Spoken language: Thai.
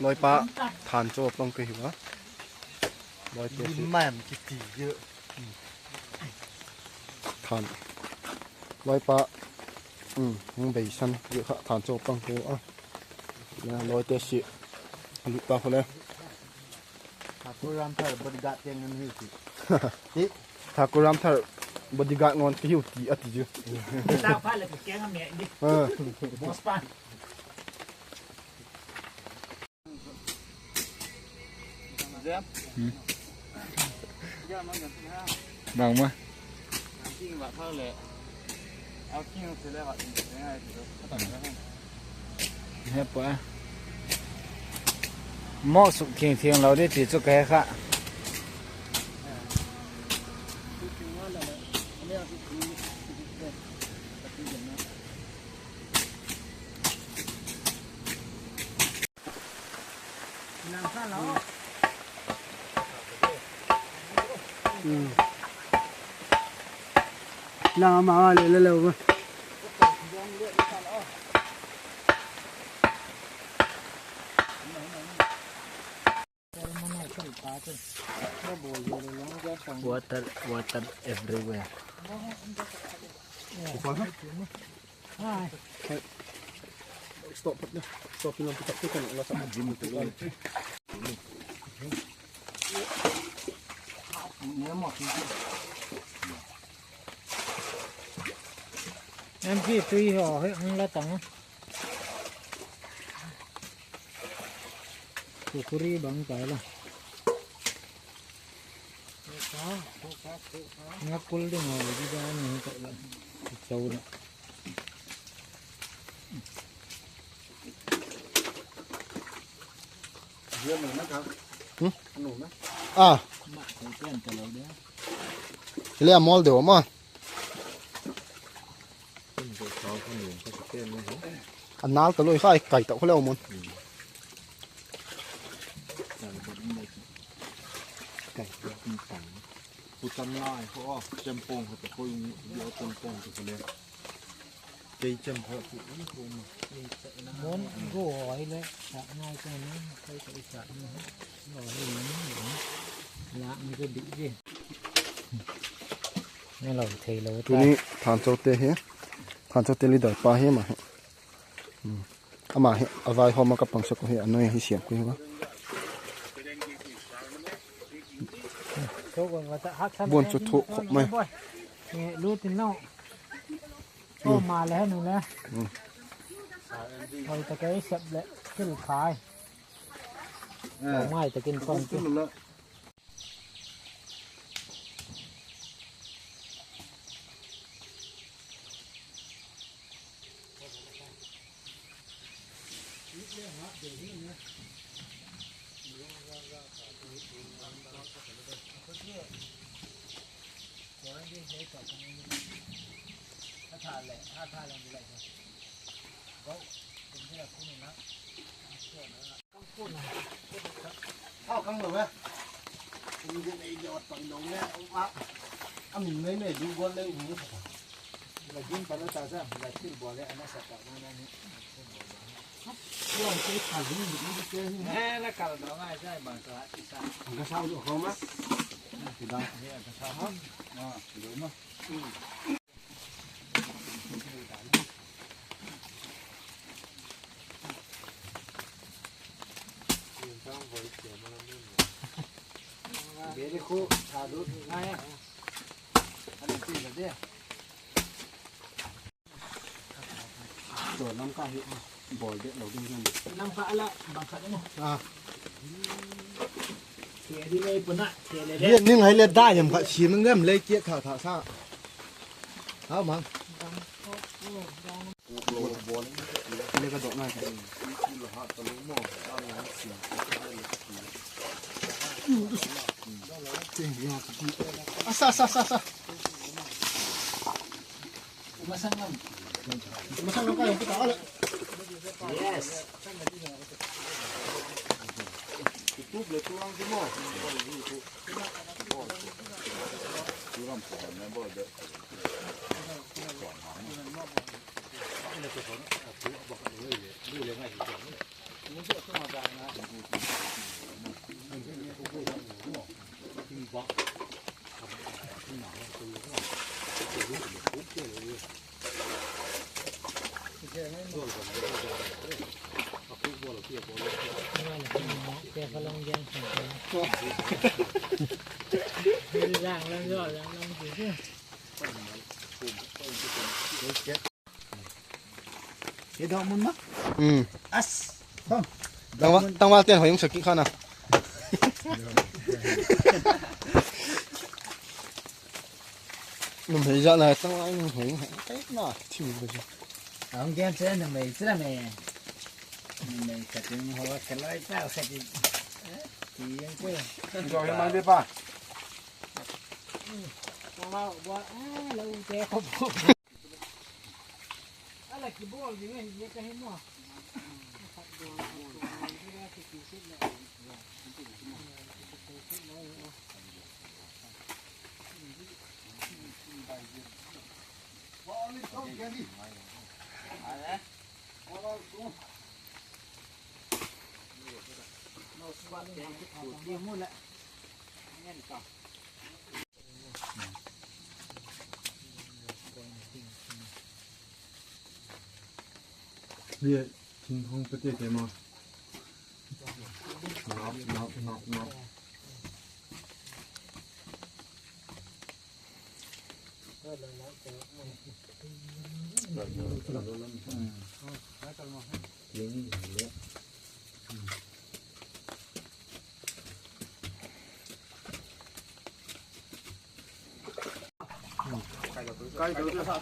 ลอยปลาทานโจบต้องไปหัวลอยเตะแม่มกิตติเยอะทานลอยปลายังไปชั้นเยอะทานโจบต้องไปอ่ะนะลอยเตะสิลุกตาคนเลยถ้ากูรำเธอบริการเตียงเงินหิวตีถ้ากูรำเธอบริการเงินหิวตีอ่ะตีจูดาวพายเลยแกงทำเนี่ยดิบอสปานบางมั้ยกิ้งแบบเท่าเลยเอากิ้งเสร็จแล้วแบบง่ายๆสุดก็ตัดแล้วให้เฮ้ยปะหม้อสุกเทียงเราได้ติดจุกแค่ค่ะน้ำข้าวเราน้ำมาเลยเร็วๆมาwater everywhere stop stop film kita tu kan Allah sama jin tu kan ni mak em chỉ tùy họ hết không là tặng kukuri bang cái là ngakul dia mau juga ni tak lah jauh nak dia mana kan anu na mak kan kalau dia lihat mall deh mah anh nál tới lối khai cày tao khó leo môn cày tinh tảng phụ chân lai họ châm pong họ phải coi nhiều châm pong thì phải lên cây châm họ phụ nó không mà muốn gỏi đấy chạm ngay cái này cây cái chạm này gỏi này lá như cái bị gì nghe lời thầy lời tụiนี้ทานโจเตะเฮทานโจเตะลีดปลาเฮมาอามาเฮเอาไว้หอมกับปังสกุเฮอันน้อยให้เสียงคุยว่าบนจุดถูกไหมรู้ตินเนาะก็มาแล้วหนูนะเอาตะไคร้สับเลยขึ้นขายไม่ตะกินฟองขึ้นเข้าข้างหลังไหมมีเด็กยอดฝั่งตรงนี้อ่ะมีไม่เนี่ยดูบอลเลยหูเรายิงไปแล้วจ้าจ้าเราขึ้นบอลเลยอันนั้นสักการนั่นนี่ช่วงที่ขายิงอยู่นี่เจอที่ไหนแล้วการเราง่ายใช่บางสระที่สระกระเช้าอยู่เขาไหมสีดำนี่กระเช้าครับดูมั้ยเดี๋ยวคู่ถ่ายรูปง่ายอันนี้ตีกันเด้โดดน้ำก้าหิบ่อยเด็ดเราดูกันน้ำฟ้าละบางครั้งเนาะเขียดีเลยปุ่นอะเขียเลยเด็ดนี่ไงเล่นได้ยังก็ชีมันเริ่มเลยเจี๊ยถ่าซ่าเอามั้งเล่นกระโดดง่ายกันAsa. Umasan lang kayo, kita ulit. Yes. Itu boleh tulang semua. Tulang pohonnya boleh. Ini tuh kan, aku bakal dulu ya. Dulu yang ngaji. มันจะต้องมาจากนะมันจะมีตัวหัวที่บล็อกทำที่หนาตัวหัวตัวหัวปุ๊บเจอเลยแค่ไม่หมดเอาปุ๊บบอลเทียบบอลแกพลังยังแข็งคือร่างแล้วยอดแล้วมันคือเฮ็ดดอกมันมั้งอัสต้องว่าเตี้ยนหอยยังสกินข้าวนะมันไม่ยากเลยต้องว่ายังหอยไอ้หน้าที่มันเป็นông kia sẽ là mày sẽ là mày mày sẽ tìm họ cái loại tao sẽ đi thì anh quên rồi em mang đi ba mau qua lâu che không á là cái bố gì này cái hết màนี่ทิ้งห้องไปเตะเตะมานับใกล้เดี๋ยวจะทำ